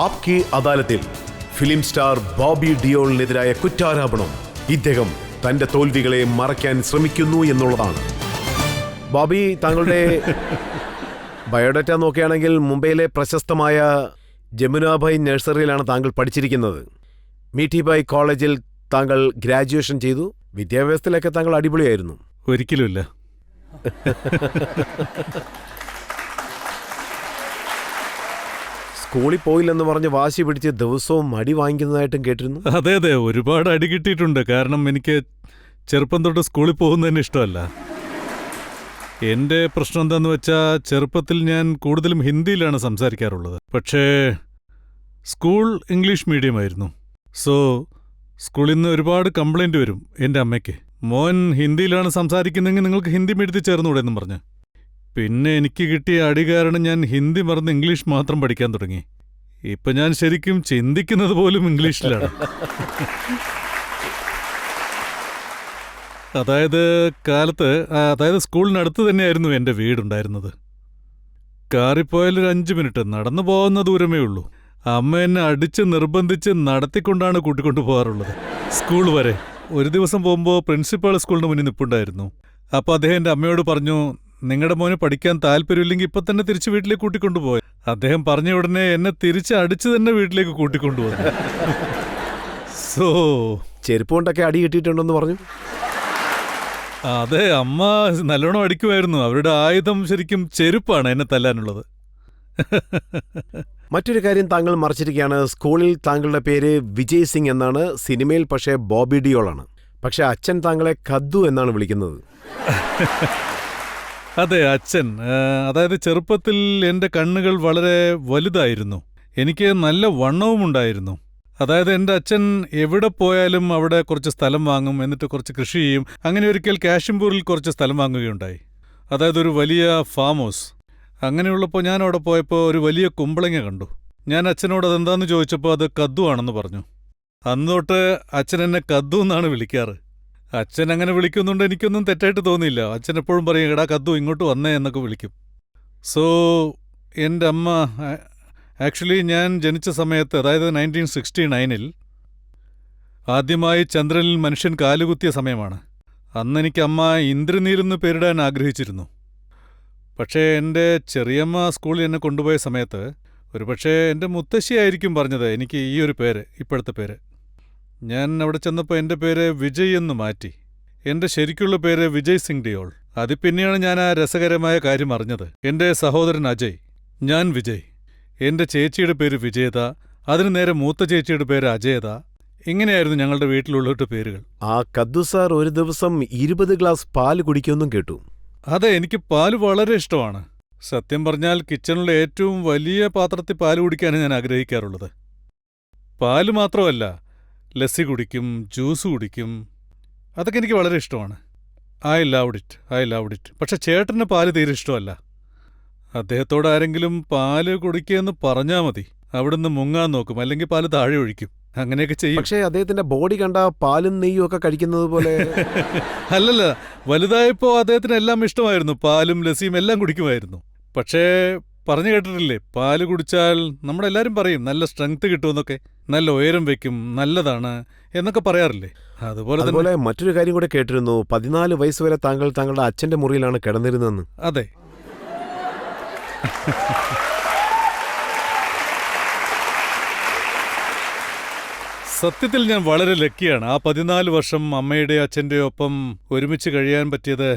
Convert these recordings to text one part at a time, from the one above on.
App കി അദാലത്തിൽ film star Bobby ഡിയോളിനെതിരായ കുറ്റാരോപണം ഇദ്ദേഹം തന്റെ തോൽവികളെ മറയ്ക്കാൻ ശ്രമിക്കുന്നു എന്നുള്ളതാണ്. ബോബി, താങ്കളുടെ ബയോഡാറ്റ നോക്കുകയാണെങ്കിൽ മുംബൈയിലെ പ്രശസ്തമായ ജമുനാഭായ് നഴ്സറിയിലാണ് താങ്കൾ പഠിച്ചിരിക്കുന്നത്. മീഠിബായ് കോളേജിൽ താങ്കൾ ഗ്രാജുവേഷൻ ചെയ്തു. വിദ്യാഭ്യാസത്തിലൊക്കെ താങ്കൾ അടിപൊളിയായിരുന്നു. ഒരിക്കലുമില്ല. സ്കൂളിൽ പോയില്ലെന്ന് പറഞ്ഞ് വാശി പിടിച്ച് ദിവസവും അടി വാങ്ങിക്കുന്നതായിട്ടും കേട്ടിരുന്നു. അതെ അതെ, ഒരുപാട് അടി കിട്ടിയിട്ടുണ്ട്. കാരണം എനിക്ക് ചെറുപ്പം തൊട്ട് സ്കൂളിൽ പോകുന്നതിന് ഇഷ്ടമല്ല. എൻ്റെ പ്രശ്നം എന്താന്ന് വെച്ചാൽ, ചെറുപ്പത്തിൽ ഞാൻ കൂടുതലും ഹിന്ദിയിലാണ് സംസാരിക്കാറുള്ളത്. പക്ഷേ സ്കൂൾ ഇംഗ്ലീഷ് മീഡിയം ആയിരുന്നു. സോ സ്കൂളിൽ നിന്ന് ഒരുപാട് കംപ്ലൈൻറ്റ് വരും എൻ്റെ അമ്മയ്ക്ക്. മോൻ ഹിന്ദിയിലാണ് സംസാരിക്കുന്നതെങ്കിൽ നിങ്ങൾക്ക് ഹിന്ദി മീഡിയത്തിൽ ചേർന്നുകൂടെ എന്നും പറഞ്ഞ്. പിന്നെ എനിക്ക് കിട്ടിയ അടി കാരണം ഞാൻ ഹിന്ദി മറന്ന് ഇംഗ്ലീഷ് മാത്രം പഠിക്കാൻ തുടങ്ങി. ഇപ്പം ഞാൻ ശരിക്കും ചിന്തിക്കുന്നത് പോലും ഇംഗ്ലീഷിലാണ്. അതായത് സ്കൂളിനടുത്ത് തന്നെയായിരുന്നു എൻ്റെ വീടുണ്ടായിരുന്നത്. കാറിപ്പോയാലൊരു 5 മിനിറ്റ് നടന്നു പോകുന്ന ദൂരമേ ഉള്ളൂ. അമ്മ എന്നെ അടിച്ച് നിർബന്ധിച്ച് നടത്തിക്കൊണ്ടാണ് കൂട്ടിക്കൊണ്ടു പോകാറുള്ളത് സ്കൂൾ വരെ. ഒരു ദിവസം പോകുമ്പോൾ പ്രിൻസിപ്പാൾ സ്കൂളിന് മുന്നിൽ നിൽപ്പുണ്ടായിരുന്നു. അപ്പോൾ അദ്ദേഹം എൻ്റെ അമ്മയോട് പറഞ്ഞു, നിങ്ങളുടെ മോന് പഠിക്കാൻ താല്പര്യമില്ലെങ്കിൽ ഇപ്പം തന്നെ തിരിച്ച് വീട്ടിലേക്ക് കൂട്ടിക്കൊണ്ടുപോയി. അദ്ദേഹം പറഞ്ഞ ഉടനെ എന്നെ തിരിച്ച് അടിച്ച് തന്നെ വീട്ടിലേക്ക് കൂട്ടിക്കൊണ്ടുപോയി. സോ ചെരുപ്പ് കൊണ്ടൊക്കെ അടി കിട്ടിയിട്ടുണ്ടെന്ന് പറഞ്ഞു. അതെ, അമ്മ നല്ലോണം അടിക്കുമായിരുന്നു. അവരുടെ ആയുധം ശരിക്കും ചെരുപ്പാണ് എന്നെ തല്ലാനുള്ളത്. മറ്റൊരു കാര്യം താങ്കൾ മറച്ചിരിക്കുകയാണ്. സ്കൂളിൽ താങ്കളുടെ പേര് വിജയ് സിംഗ് എന്നാണ്, സിനിമയിൽ പക്ഷേ ബോബി ഡിയോളാണ്. പക്ഷെ അച്ഛൻ താങ്കളെ കദ്ദു എന്നാണ് വിളിക്കുന്നത്. അതെ, അച്ഛൻ. അതായത് ചെറുപ്പത്തിൽ എൻ്റെ കണ്ണുകൾ വളരെ വലുതായിരുന്നു. എനിക്ക് നല്ല വണ്ണവും ഉണ്ടായിരുന്നു. അതായത് എൻ്റെ അച്ഛൻ എവിടെ പോയാലും അവിടെ കുറച്ച് സ്ഥലം വാങ്ങും, എന്നിട്ട് കുറച്ച് കൃഷി ചെയ്യും. അങ്ങനെ ഒരിക്കൽ കാശിംപൂരിൽ കുറച്ച് സ്ഥലം വാങ്ങുകയുണ്ടായി. അതായത് ഒരു വലിയ ഫാം ഹൗസ്. അങ്ങനെയുള്ളപ്പോൾ ഞാൻ അവിടെ പോയപ്പോൾ ഒരു വലിയ കുമ്പളങ്ങ കണ്ടു. ഞാൻ അച്ഛനോട് അതെന്താന്ന് ചോദിച്ചപ്പോൾ അത് കദ്ദു ആണെന്ന് പറഞ്ഞു. അന്ന് തൊട്ട് അച്ഛൻ എന്നെ കദ്ദു എന്നാണ് വിളിക്കാറ്. അച്ഛൻ അങ്ങനെ വിളിക്കുന്നുണ്ട് എനിക്കൊന്നും തെറ്റായിട്ട് തോന്നിയില്ല. അച്ഛൻ എപ്പോഴും പറയും, എടാ കദ്ദു ഇങ്ങോട്ട് വന്നേ എന്നൊക്കെ വിളിക്കും. സോ എൻ്റെ അമ്മ ആക്ച്വലി ഞാൻ ജനിച്ച സമയത്ത്, അതായത് 1969 ആദ്യമായി ചന്ദ്രനിൽ മനുഷ്യൻ കാലുകുത്തിയ സമയമാണ്. അന്നെനിക്ക് അമ്മ ഇന്ദ്രനീലെന്ന് പേരിടാൻ ആഗ്രഹിച്ചിരുന്നു. പക്ഷേ എൻ്റെ ചെറിയമ്മ സ്കൂളിൽ എന്നെ കൊണ്ടുപോയ സമയത്ത് ഒരുപക്ഷേ എൻ്റെ മുത്തശ്ശിയായിരിക്കും പറഞ്ഞത് എനിക്ക് ഈ ഒരു പേര്, ഇപ്പോഴത്തെ പേര്. ഞാൻ അവിടെ ചെന്നപ്പോൾ എൻ്റെ പേര് വിജയ് എന്ന് മാറ്റി. എൻ്റെ ശരിക്കുള്ള പേര് വിജയ് സിംഗ് ഡിയോൾ. അതിൽ പിന്നെയാണ് ഞാൻ ആ രസകരമായ കാര്യം അറിഞ്ഞത്. എൻ്റെ സഹോദരൻ അജയ്, ഞാൻ വിജയ്. എൻ്റെ ചേച്ചിയുടെ പേര് വിജയത, അതിന് നേരെ മൂത്ത ചേച്ചിയുടെ പേര് അജയത. ഇങ്ങനെയായിരുന്നു ഞങ്ങളുടെ വീട്ടിലുള്ളവരുടെ പേരുകൾ. ആ കദ്ദു സാർ ഒരു ദിവസം 20 ഗ്ലാസ് പാല് കുടിക്കുമെന്നും കേട്ടു. അതെ, എനിക്ക് പാല് വളരെ ഇഷ്ടമാണ്. സത്യം പറഞ്ഞാൽ കിച്ചണിലെ ഏറ്റവും വലിയ പാത്രത്തിൽ പാല് കുടിക്കാനാണ് ഞാൻ ആഗ്രഹിക്കാറുള്ളത്. പാല് മാത്രമല്ല, ലസ്സി കുടിക്കും, ജ്യൂസ് കുടിക്കും. അതൊക്കെ എനിക്ക് വളരെ ഇഷ്ടമാണ്. I loved it. പക്ഷെ ചേട്ടന് പാല് തീരെ ഇഷ്ടമല്ല. അദ്ദേഹത്തോട് ആരെങ്കിലും പാല് കുടിക്കുകയെന്ന് പറഞ്ഞാൽ മതി, അവിടുന്ന് മുങ്ങാൻ നോക്കും, അല്ലെങ്കിൽ പാല് താഴെ ഒഴിക്കും. അങ്ങനെയൊക്കെ ചെയ്യും. പക്ഷേ അദ്ദേഹത്തിന്റെ ബോഡി കണ്ട പാലും നെയ്യും ഒക്കെ കഴിക്കുന്നത് പോലെ. അല്ലല്ല, വലുതായപ്പോൾ അദ്ദേഹത്തിന് എല്ലാം ഇഷ്ടമായിരുന്നു. പാലും ലസ്സിയും എല്ലാം കുടിക്കുമായിരുന്നു. പക്ഷേ പറഞ്ഞു കേട്ടിട്ടില്ലേ, പാല് കുടിച്ചാൽ നമ്മളെല്ലാവരും പറയും നല്ല സ്ട്രെങ്ത് കിട്ടുമെന്നൊക്കെ, നല്ല ഉയരം വെക്കും, നല്ലതാണ് എന്നൊക്കെ പറയാറില്ലേ. അതുപോലെ മറ്റൊരു കാര്യം കൂടെ കേട്ടിരുന്നു, 14 വയസ്സ് വരെ താങ്കൾ താങ്കളുടെ അച്ഛന്റെ മുറിയിലാണ് കിടന്നിരുന്നതെന്ന്. അതെ. സത്യത്തിൽ ഞാൻ വളരെ ലക്കിയാണ്. ആ 14 വർഷം അമ്മയുടെ അച്ഛൻ്റെയോ ഒപ്പം ഒരുമിച്ച് കഴിയാൻ പറ്റിയത്.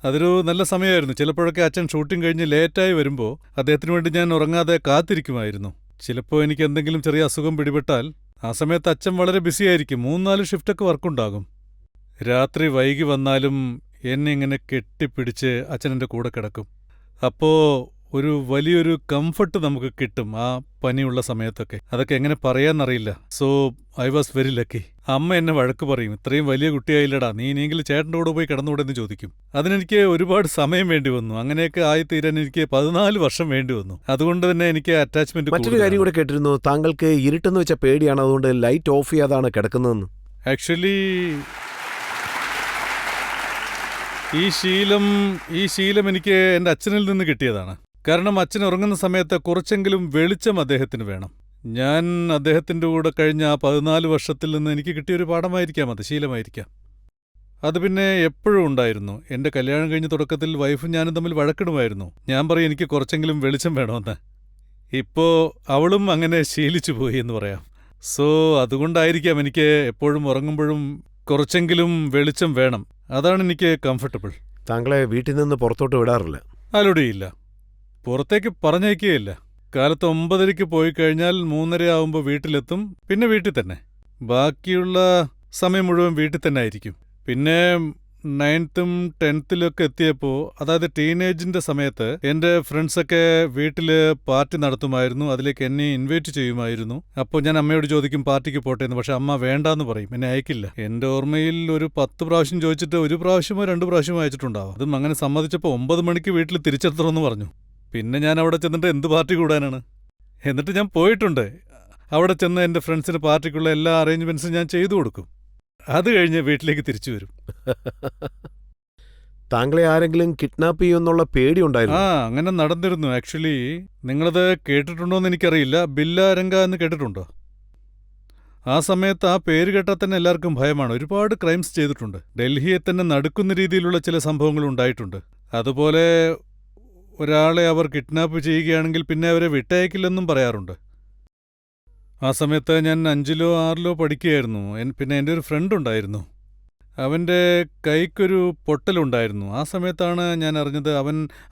അതൊരു നല്ല സമയമായിരുന്നു. ചിലപ്പോഴൊക്കെ അച്ഛൻ ഷൂട്ടിംഗ് കഴിഞ്ഞ് ലേറ്റായി വരുമ്പോൾ അദ്ദേഹത്തിന് വേണ്ടി ഞാൻ ഉറങ്ങാതെ കാത്തിരിക്കുമായിരുന്നു. ചിലപ്പോൾ എനിക്ക് എന്തെങ്കിലും ചെറിയ അസുഖം പിടിപെട്ടാൽ ആ സമയത്ത് അച്ഛൻ വളരെ ബിസിയായിരിക്കും. 3-4 ഷിഫ്റ്റൊക്കെ വർക്കുണ്ടാകും. രാത്രി വൈകി വന്നാലും എന്നെ ഇങ്ങനെ കെട്ടിപ്പിടിച്ച് അച്ഛനെൻ്റെ കൂടെ കിടക്കും. അപ്പോൾ ഒരു വലിയൊരു കംഫർട്ട് നമുക്ക് കിട്ടും ആ പനിയുള്ള സമയത്തൊക്കെ. അതൊക്കെ എങ്ങനെ പറയാന്നറിയില്ല. So I was very lucky. അമ്മ എന്നെ വഴക്ക് പറയും, ഇത്രയും വലിയ കുട്ടിയായില്ലടാ, നീ ഇനിയെങ്കിലും ചേട്ടൻ്റെ കൂടെ പോയി കിടന്നുകൂടെ എന്ന് ചോദിക്കും. അതിനെനിക്ക് ഒരുപാട് സമയം വേണ്ടി വന്നു. അങ്ങനെയൊക്കെ ആയിത്തീരാൻ എനിക്ക് 14 വർഷം വേണ്ടി വന്നു. അതുകൊണ്ട് തന്നെ എനിക്ക് അറ്റാച്ച്മെന്റ്. മറ്റൊരു കാര്യം കൂടെ കേട്ടിരുന്നു, താങ്കൾക്ക് ഇരുട്ടെന്ന് വെച്ച പേടിയാണ്, അതുകൊണ്ട് ലൈറ്റ് ഓഫ് ചെയ്യാതാണ് കിടക്കുന്നതെന്ന്. ആക്ച്വലി ഈ ശീലം എനിക്ക് എൻ്റെ അച്ഛനിൽ നിന്ന് കിട്ടിയതാണ്. കാരണം അച്ഛൻ ഉറങ്ങുന്ന സമയത്ത് കുറച്ചെങ്കിലും വെളിച്ചം അദ്ദേഹത്തിന് വേണം. ഞാൻ അദ്ദേഹത്തിൻ്റെ കൂടെ കഴിഞ്ഞ ആ 14 വർഷത്തിൽ നിന്ന് എനിക്ക് കിട്ടിയൊരു പാഠമായിരിക്കാം, അത് ശീലമായിരിക്കാം. അത് പിന്നെ എപ്പോഴും ഉണ്ടായിരുന്നു. എൻ്റെ കല്യാണം കഴിഞ്ഞ തുടക്കത്തിൽ വൈഫും ഞാനും തമ്മിൽ വഴക്കിടുമായിരുന്നു. ഞാൻ പറയും എനിക്ക് കുറച്ചെങ്കിലും വെളിച്ചം വേണമെന്ന്. ഇപ്പോൾ അവളും അങ്ങനെ ശീലിച്ചു പോയി എന്ന് പറയാം. സോ അതുകൊണ്ടായിരിക്കാം എനിക്ക് എപ്പോഴും ഉറങ്ങുമ്പോഴും കുറച്ചെങ്കിലും വെളിച്ചം വേണം. അതാണ് എനിക്ക് കംഫർട്ടബിൾ. താങ്കളെ വീട്ടിൽ നിന്ന് പുറത്തോട്ട് വിടാറില്ല? അലൊടിയില്ല, പുറത്തേക്ക് പറഞ്ഞയക്കുകയില്ല. കാലത്ത് 9:30 പോയി കഴിഞ്ഞാൽ 3:30 ആവുമ്പോൾ വീട്ടിലെത്തും. പിന്നെ വീട്ടിൽ തന്നെ. ബാക്കിയുള്ള സമയം മുഴുവൻ വീട്ടിൽ തന്നെ ആയിരിക്കും. പിന്നെ 9th 10th എത്തിയപ്പോൾ, അതായത് ടീനേജിൻ്റെ സമയത്ത് എൻ്റെ ഫ്രണ്ട്സൊക്കെ വീട്ടിൽ പാർട്ടി നടത്തുമായിരുന്നു. അതിലേക്ക് എന്നെ ഇൻവൈറ്റ് ചെയ്യുമായിരുന്നു. അപ്പോൾ ഞാൻ അമ്മയോട് ചോദിക്കും പാർട്ടിക്ക് പോട്ടെ എന്ന്. പക്ഷെ അമ്മ വേണ്ടാന്ന് പറയും, എന്നെ അയക്കില്ല. എൻ്റെ ഓർമ്മയിൽ ഒരു 10 പ്രാവശ്യം ചോദിച്ചിട്ട് 1 പ്രാവശ്യമോ 2 പ്രാവശ്യമോ അയച്ചിട്ടുണ്ടാവും. അതും അങ്ങനെ സമ്മതിച്ചപ്പോൾ 9 മണിക്ക് വീട്ടിൽ തിരിച്ചെത്തണമെന്ന് പറഞ്ഞു. പിന്നെ ഞാൻ അവിടെ ചെന്നിട്ട് എന്ത് പാർട്ടി കൂടാനാണ്? എന്നിട്ട് ഞാൻ പോയിട്ടുണ്ട്. അവിടെ ചെന്ന് എൻ്റെ ഫ്രണ്ട്സിന് പാർട്ടിക്കുള്ള എല്ലാ അറേഞ്ച്മെൻറ്റ്സും ഞാൻ ചെയ്തു കൊടുക്കും. അത് കഴിഞ്ഞ് വീട്ടിലേക്ക് തിരിച്ചു വരും. താങ്കളെ ആരെങ്കിലും കിഡ്നാപ്പ് ചെയ്യുമെന്നുള്ള പേടിയുണ്ടായിരുന്നു? അങ്ങനെ നടന്നിരുന്നു. ആക്ച്വലി നിങ്ങളത് കേട്ടിട്ടുണ്ടോയെന്ന് എനിക്കറിയില്ല. ബില്ലാരംഗ എന്ന് കേട്ടിട്ടുണ്ടോ? ആ സമയത്ത് ആ പേര് കേട്ടാൽ തന്നെ എല്ലാവർക്കും ഭയമാണ്. ഒരുപാട് ക്രൈംസ് ചെയ്തിട്ടുണ്ട്. ഡൽഹിയെ തന്നെ നടുക്കുന്ന രീതിയിലുള്ള ചില സംഭവങ്ങൾ ഉണ്ടായിട്ടുണ്ട്. അതുപോലെ ഒരാളെ അവർ കിഡ്നാപ്പ് ചെയ്യുകയാണെങ്കിൽ പിന്നെ അവരെ വിട്ടയക്കില്ലെന്നും പറയാറുണ്ട്. ആ സമയത്ത് ഞാൻ 5ലോ 6ലോ പഠിക്കുകയായിരുന്നു. പിന്നെ എൻ്റെ ഒരു ഫ്രണ്ട് ഉണ്ടായിരുന്നു. അവൻ്റെ കൈക്കൊരു പൊട്ടലുണ്ടായിരുന്നു. ആ സമയത്താണ് ഞാൻ അറിഞ്ഞത്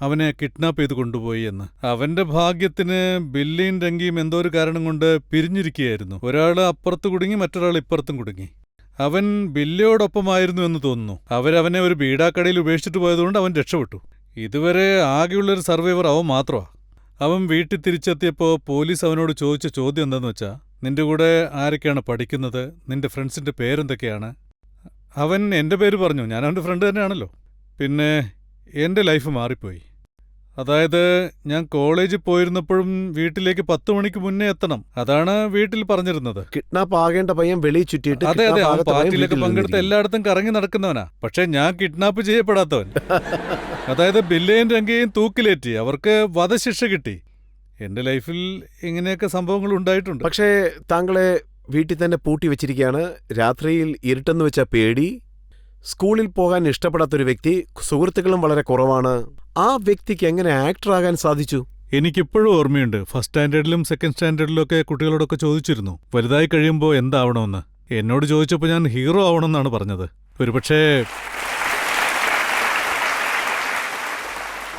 അവനെ കിഡ്നാപ്പ് ചെയ്ത് കൊണ്ടുപോയി എന്ന്. അവൻ്റെ ഭാഗ്യത്തിന് ബില്ലിയും രംഗിയും എന്തോ ഒരു കാരണം കൊണ്ട് പിരിഞ്ഞിരിക്കുകയായിരുന്നു. ഒരാൾ അപ്പുറത്ത് കുടുങ്ങി, മറ്റൊരാൾ ഇപ്പുറത്തും കുടുങ്ങി. അവൻ ബില്ലിയോടൊപ്പമായിരുന്നു എന്ന് തോന്നുന്നു. അവനെ ഒരു ബീഡാക്കടയിൽ ഉപേക്ഷിച്ചിട്ട് പോയതുകൊണ്ട് അവൻ രക്ഷപ്പെട്ടു. ഇതുവരെ ആകെയുള്ളൊരു സർവൈവർ അവൻ മാത്രമാണ്. അവൻ വീട്ടിൽ തിരിച്ചെത്തിയപ്പോൾ പോലീസ് അവനോട് ചോദിച്ച ചോദ്യം എന്താണെന്ന് വെച്ചാൽ, നിന്റെ കൂടെ ആരൊക്കെയാണ് പഠിക്കുന്നത്, നിന്റെ ഫ്രണ്ട്സിൻ്റെ പേരെന്തൊക്കെയാണ്? അവൻ എൻ്റെ പേര് പറഞ്ഞു. ഞാൻ അവൻ്റെ ഫ്രണ്ട് തന്നെയാണല്ലോ. പിന്നെ എൻ്റെ ലൈഫ് മാറിപ്പോയി. അതായത് ഞാൻ കോളേജിൽ പോയിരുന്നപ്പോഴും വീട്ടിലേക്ക് 10 മണിക്ക് മുന്നേ എത്തണം. അതാണ് വീട്ടിൽ പറഞ്ഞിരുന്നത്. കിഡ്നാപ്പ് ആകേണ്ട പയ്യൻ വെളിയിൽ ചുറ്റിയിട്ട് അതെ, അവൻ പാർട്ടിയിലൊക്കെ പങ്കെടുത്ത് എല്ലായിടത്തും കറങ്ങി നടക്കുന്നവനാ. പക്ഷെ ഞാൻ കിഡ്നാപ്പ് ചെയ്യപ്പെടാത്തവൻ. അതായത് ബില്ലയും രംഗയും തൂക്കിലേറ്റി, അവർക്ക് വധശിക്ഷ കിട്ടി. എൻ്റെ ലൈഫിൽ ഇങ്ങനെയൊക്കെ സംഭവങ്ങൾ ഉണ്ടായിട്ടുണ്ട്. പക്ഷേ താങ്കളെ വീട്ടിൽ തന്നെ പൂട്ടി വെച്ചിരിക്കുകയാണ്. രാത്രിയിൽ ഇരുട്ടെന്ന് വെച്ച പേടി, സ്കൂളിൽ പോകാൻ ഇഷ്ടപ്പെടാത്തൊരു വ്യക്തി, സുഹൃത്തുക്കളും വളരെ കുറവാണ്. ആ വ്യക്തിക്ക് എങ്ങനെ ആക്ടറാകാൻ സാധിച്ചു? എനിക്കിപ്പോഴും ഓർമ്മയുണ്ട്. ഫസ്റ്റ് സ്റ്റാൻഡേർഡിലും സെക്കൻഡ് സ്റ്റാൻഡേർഡിലും ഒക്കെ കുട്ടികളോടൊക്കെ ചോദിച്ചിരുന്നു വലുതായി കഴിയുമ്പോൾ എന്താവണമെന്ന്. എന്നോട് ചോദിച്ചപ്പോൾ ഞാൻ ഹീറോ ആവണമെന്നാണ് പറഞ്ഞത്. ഒരുപക്ഷേ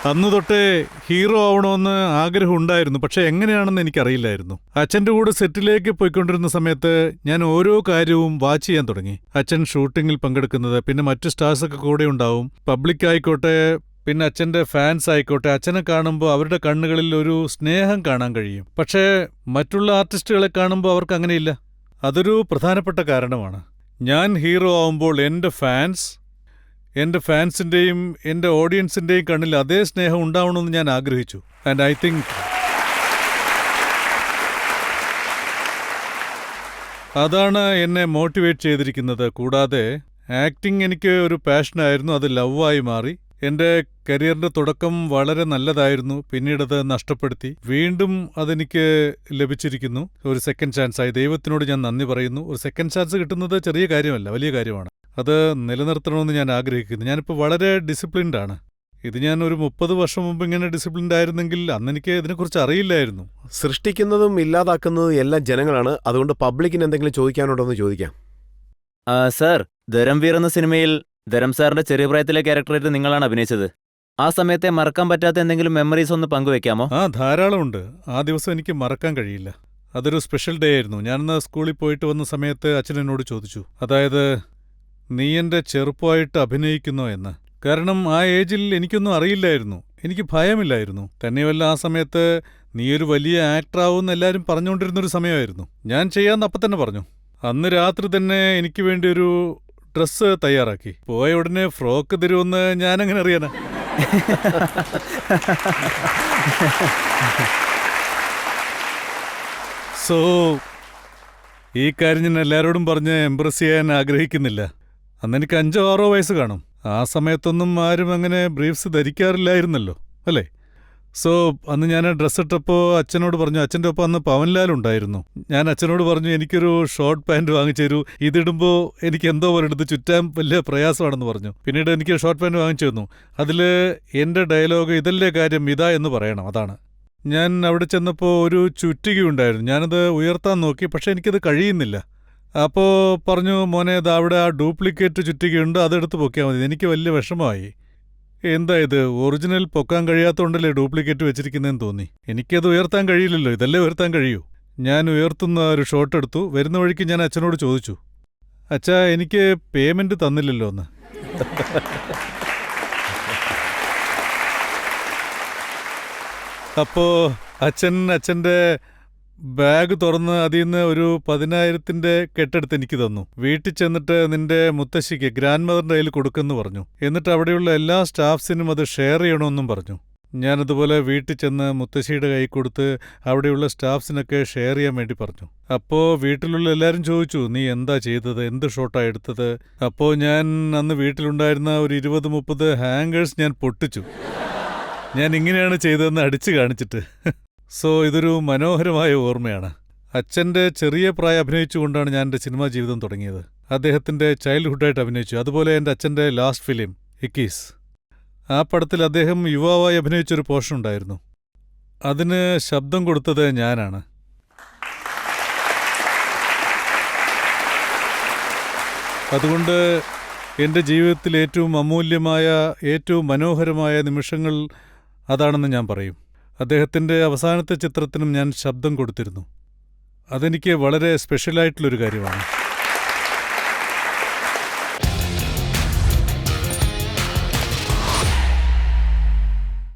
അന്നു തൊട്ടേ ഹീറോ ആവണമെന്ന് ആഗ്രഹം ഉണ്ടായിരുന്നു. പക്ഷെ എങ്ങനെയാണെന്ന് എനിക്കറിയില്ലായിരുന്നു. അച്ഛൻ്റെ കൂടെ സെറ്റിലേക്ക് പോയിക്കൊണ്ടിരുന്ന സമയത്ത് ഞാൻ ഓരോ കാര്യവും വാച്ച് ചെയ്യാൻ തുടങ്ങി. അച്ഛൻ ഷൂട്ടിങ്ങിൽ പങ്കെടുക്കുന്നത്, പിന്നെ മറ്റു സ്റ്റാർസൊക്കെ കൂടെ ഉണ്ടാവും. പബ്ലിക് ആയിക്കോട്ടെ, പിന്നെ അച്ഛൻ്റെ ഫാൻസ് ആയിക്കോട്ടെ, അച്ഛനെ കാണുമ്പോൾ അവരുടെ കണ്ണുകളിൽ ഒരു സ്നേഹം കാണാൻ കഴിയും. പക്ഷേ മറ്റുള്ള ആർട്ടിസ്റ്റുകളെ കാണുമ്പോൾ അവർക്ക് അങ്ങനെയില്ല. അതൊരു പ്രധാനപ്പെട്ട കാരണമാണ്. ഞാൻ ഹീറോ ആവുമ്പോൾ എൻ്റെ ഫാൻസിൻ്റെയും എൻ്റെ ഓഡിയൻസിൻ്റെയും കണ്ണിൽ അതേ സ്നേഹം ഉണ്ടാവണമെന്ന് ഞാൻ ആഗ്രഹിച്ചു. ആൻഡ് ഐ തിങ്ക് അതാണ് എന്നെ മോട്ടിവേറ്റ് ചെയ്തിരിക്കുന്നത്. കൂടാതെ ആക്ടിംഗ് എനിക്ക് ഒരു പാഷനായിരുന്നു, അത് ലവായി മാറി. എൻ്റെ കരിയറിൻ്റെ തുടക്കം വളരെ നല്ലതായിരുന്നു. പിന്നീടത് നഷ്ടപ്പെടുത്തി. വീണ്ടും അതെനിക്ക് ലഭിച്ചിരിക്കുന്നു. ഒരു സെക്കൻഡ് ചാൻസായി ദൈവത്തിനോട് ഞാൻ നന്ദി പറയുന്നു. ഒരു സെക്കൻഡ് ചാൻസ് കിട്ടുന്നത് ചെറിയ കാര്യമല്ല, വലിയ കാര്യമാണ്. അത് നിലനിർത്തണമെന്ന് ഞാൻ ആഗ്രഹിക്കുന്നു. ഞാനിപ്പോൾ വളരെ ഡിസിപ്ലിൻഡ് ആണ്. ഇത് ഞാൻ ഒരു 30 വർഷം മുമ്പ് ഇങ്ങനെ ഡിസിപ്ലിൻഡ് ആയിരുന്നെങ്കിൽ അന്ന് എനിക്ക് ഇതിനെക്കുറിച്ച് അറിയില്ലായിരുന്നു. സൃഷ്ടിക്കുന്നതും ഇല്ലാതാക്കുന്നതും എല്ലാം ജനങ്ങളാണ്. അതുകൊണ്ട് പബ്ലിക്കിന് എന്തെങ്കിലും ചോദിക്കാനുണ്ടോ എന്ന് ചോദിക്കാം. സാർ, ധരംവീർ എന്ന സിനിമയിൽ ധരം സാറിന്റെ ചെറിയ പ്രായത്തിലെ ക്യാരക്ടറായിട്ട് നിങ്ങളാണ് അഭിനയിച്ചത്. ആ സമയത്തെ മറക്കാൻ പറ്റാത്ത എന്തെങ്കിലും മെമ്മറീസ് ഒന്ന് പങ്കുവെക്കാമോ? ധാരാളമുണ്ട്. ആ ദിവസം എനിക്ക് മറക്കാൻ കഴിയില്ല. അതൊരു സ്പെഷ്യൽ ഡേ ആയിരുന്നു. ഞാനന്ന് സ്കൂളിൽ പോയിട്ട് വന്ന സമയത്ത് അച്ഛൻ എന്നോട് ചോദിച്ചു, അതായത് നീ എൻ്റെ ചെറുപ്പമായിട്ട് അഭിനയിക്കുന്നോ എന്ന്. കാരണം ആ ഏജിൽ എനിക്കൊന്നും അറിയില്ലായിരുന്നു, എനിക്ക് ഭയമില്ലായിരുന്നു. തന്നെയുമല്ല, ആ സമയത്ത് നീ ഒരു വലിയ ആക്ടറാവുമെന്ന് എല്ലാവരും പറഞ്ഞുകൊണ്ടിരുന്നൊരു സമയമായിരുന്നു. ഞാൻ ചെയ്യാമെന്ന് അപ്പം തന്നെ പറഞ്ഞു. അന്ന് രാത്രി തന്നെ എനിക്ക് വേണ്ടി ഒരു ഡ്രസ്സ് തയ്യാറാക്കി. പോയ ഉടനെ ഫ്രോക്ക് തരുമെന്ന് ഞാനെങ്ങനെ അറിയാനാ? സോ ഈ കാര്യം ഞാൻ എല്ലാവരോടും പറഞ്ഞ് എംബ്രസ് ചെയ്യാൻ ആഗ്രഹിക്കുന്നില്ല. അന്ന് എനിക്ക് 5 or 6 വയസ്സ് കാണും. ആ സമയത്തൊന്നും ആരും അങ്ങനെ ബ്രീഫ്സ് ധരിക്കാറില്ലായിരുന്നല്ലോ, അല്ലേ? സോ അന്ന് ഞാൻ ഡ്രസ്സ് ഇട്ടപ്പോൾ അച്ഛനോട് പറഞ്ഞു, അച്ഛൻ്റെ ഒപ്പം അന്ന് പവൻലാൽ ഉണ്ടായിരുന്നു. ഞാൻ അച്ഛനോട് പറഞ്ഞു, എനിക്കൊരു ഷോർട്ട് പാൻറ് വാങ്ങിച്ചു തരൂ, ഇതിടുമ്പോൾ എനിക്ക് എന്തോ പോലെ എടുത്ത് ചുറ്റാൻ വലിയ പ്രയാസമാണെന്ന് പറഞ്ഞു. പിന്നീട് എനിക്ക് ഷോർട്ട് പാൻറ് വാങ്ങിച്ചു തന്നു. അതിൽ എൻ്റെ ഡയലോഗ് ഇതല്ലേ കാര്യം ഇതാ എന്ന് പറയണം, അതാണ്. ഞാൻ അവിടെ ചെന്നപ്പോൾ ഒരു ചുറ്റിക ഉണ്ടായിരുന്നു. ഞാനത് ഉയർത്താൻ നോക്കി, പക്ഷേ എനിക്കത് കഴിയുന്നില്ല. അപ്പോൾ പറഞ്ഞു, മോനെ ഇത് അവിടെ ആ ഡ്യൂപ്ലിക്കേറ്റ് ചുറ്റികയുണ്ട്, അതെടുത്ത് പൊക്കിയാൽ മതി. എനിക്ക് വലിയ വിഷമമായി. എന്താ ഇത്, ഒറിജിനൽ പൊക്കാൻ കഴിയാത്തതുകൊണ്ടല്ലേ ഡ്യൂപ്ലിക്കേറ്റ് വെച്ചിരിക്കുന്നതെന്ന് തോന്നി. എനിക്കത് ഉയർത്താൻ കഴിയില്ലല്ലോ, ഇതല്ലേ ഉയർത്താൻ കഴിയൂ. ഞാൻ ഉയർത്തുന്ന ഒരു ഷോട്ട് എടുത്തു. വരുന്ന വഴിക്ക് ഞാൻ അച്ഛനോട് ചോദിച്ചു, അച്ഛാ എനിക്ക് പേയ്മെൻറ്റ് തന്നില്ലല്ലോ എന്ന്. അപ്പോൾ അച്ഛൻ്റെ ബാഗ് തുറന്ന് അതിൽ നിന്ന് ഒരു 10,000 കെട്ടെടുത്ത് എനിക്ക് തന്നു. വീട്ടിൽ ചെന്നിട്ട് നിന്റെ മുത്തശ്ശിക്ക് ഗ്രാൻഡ് മദറിൻ്റെ കയ്യിൽ കൊടുക്കുമെന്ന് പറഞ്ഞു. എന്നിട്ട് അവിടെയുള്ള എല്ലാ സ്റ്റാഫ്സിനും അത് ഷെയർ ചെയ്യണമെന്നും പറഞ്ഞു. ഞാനതുപോലെ വീട്ടിൽ ചെന്ന് മുത്തശ്ശിയുടെ കൈ കൊടുത്ത് അവിടെയുള്ള സ്റ്റാഫ്സിനൊക്കെ ഷെയർ ചെയ്യാൻ വേണ്ടി പറഞ്ഞു. അപ്പോൾ വീട്ടിലുള്ള എല്ലാവരും ചോദിച്ചു, നീ എന്താ ചെയ്തത്, എന്ത് ഷോട്ടാണ് എടുത്തത്? അപ്പോൾ ഞാൻ അന്ന് വീട്ടിലുണ്ടായിരുന്ന ഒരു 20-30 ഹാങ്കേഴ്സ് ഞാൻ പൊട്ടിച്ചു. ഞാൻ ഇങ്ങനെയാണ് ചെയ്തതെന്ന് അടിച്ചു കാണിച്ചിട്ട്. സോ ഇതൊരു മനോഹരമായ ഓർമ്മയാണ്. അച്ഛൻ്റെ ചെറിയ പ്രായം അഭിനയിച്ചുകൊണ്ടാണ് ഞാൻ എൻ്റെ സിനിമാ ജീവിതം തുടങ്ങിയത്. അദ്ദേഹത്തിൻ്റെ ചൈൽഡ്ഹുഡായിട്ട് അഭിനയിച്ചു. അതുപോലെ എൻ്റെ അച്ഛൻ്റെ ലാസ്റ്റ് ഫിലിം ഇക്കീസ്, ആ പടത്തിൽ അദ്ദേഹം യുവാവായി അഭിനയിച്ചൊരു പോർഷൻ ഉണ്ടായിരുന്നു. അതിന് ശബ്ദം കൊടുത്തത് ഞാനാണ്. അതുകൊണ്ട് എൻ്റെ ജീവിതത്തിൽ ഏറ്റവും അമൂല്യമായ, ഏറ്റവും മനോഹരമായ നിമിഷങ്ങൾ അതാണെന്ന് ഞാൻ പറയും. അദ്ദേഹത്തിൻ്റെ അവസാനത്തെ ചിത്രത്തിനും ഞാൻ ശബ്ദം കൊടുത്തിരുന്നു. അതെനിക്ക് വളരെ സ്പെഷ്യലായിട്ടുള്ളൊരു കാര്യമാണ്.